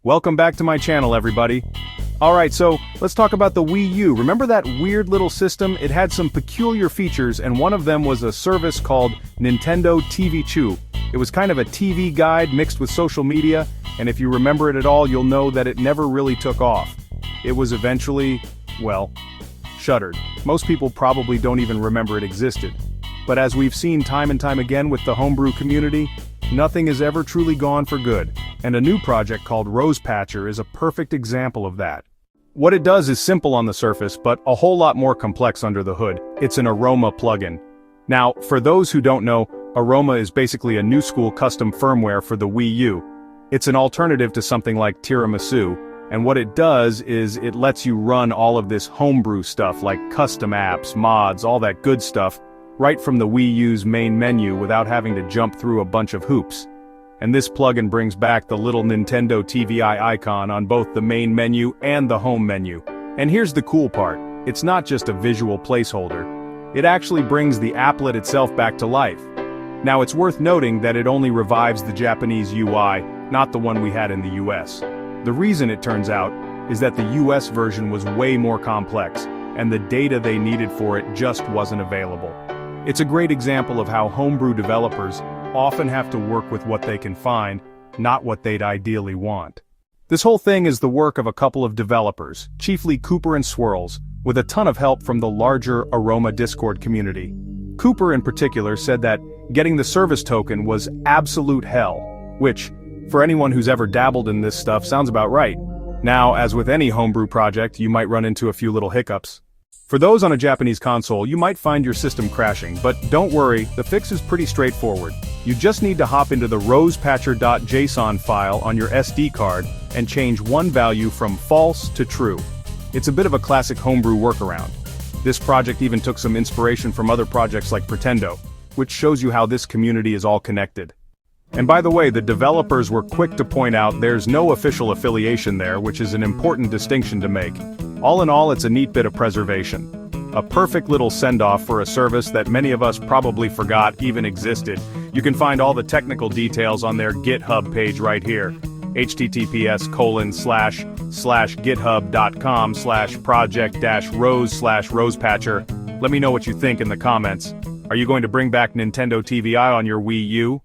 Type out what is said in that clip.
Welcome back to my channel, everybody. Alright, so let's talk about the Wii U. Remember that weird little system? It had some peculiar features, and one of them was a service called Nintendo TVii. It was kind of a TV guide mixed with social media, and if you remember it at all, you'll know that it never really took off. It was eventually, well, shuttered. Most people probably don't even remember it existed. But as we've seen time and time again with the homebrew community, nothing is ever truly gone for good, and a new project called Rosepatcher is a perfect example of that. What it does is simple on the surface, but a whole lot more complex under the hood. It's an Aroma plugin. Now, for those who don't know, Aroma is basically a new school custom firmware for the Wii U. It's an alternative to something like Tiramisu, and what it does is it lets you run all of this homebrew stuff like custom apps, mods, all that good stuff, right from the Wii U's main menu without having to jump through a bunch of hoops. And this plugin brings back the little Nintendo TVii icon on both the main menu and the home menu. And here's the cool part, it's not just a visual placeholder. It actually brings the applet itself back to life. Now it's worth noting that it only revives the Japanese UI, not the one we had in the US. The reason, it turns out, is that the US version was way more complex, and the data they needed for it just wasn't available. It's a great example of how homebrew developers often have to work with what they can find, not what they'd ideally want. This whole thing is the work of a couple of developers, chiefly Cooper and Swirls, with a ton of help from the larger Aroma Discord community. Cooper in particular said that getting the service token was absolute hell, which, for anyone who's ever dabbled in this stuff, sounds about right. Now, as with any homebrew project, you might run into a few little hiccups. For those on a Japanese console, you might find your system crashing, but don't worry, the fix is pretty straightforward. You just need to hop into the rosepatcher.json file on your SD card and change one value from false to true. It's a bit of a classic homebrew workaround. This project even took some inspiration from other projects like Pretendo, which shows you how this community is all connected. And by the way, the developers were quick to point out there's no official affiliation there, which is an important distinction to make. All in all, it's a neat bit of preservation. A perfect little send-off for a service that many of us probably forgot even existed. You can find all the technical details on their GitHub page right here. https://github.com/project-rose/rosepatcher. Let me know what you think in the comments. Are you going to bring back Nintendo TVii on your Wii U?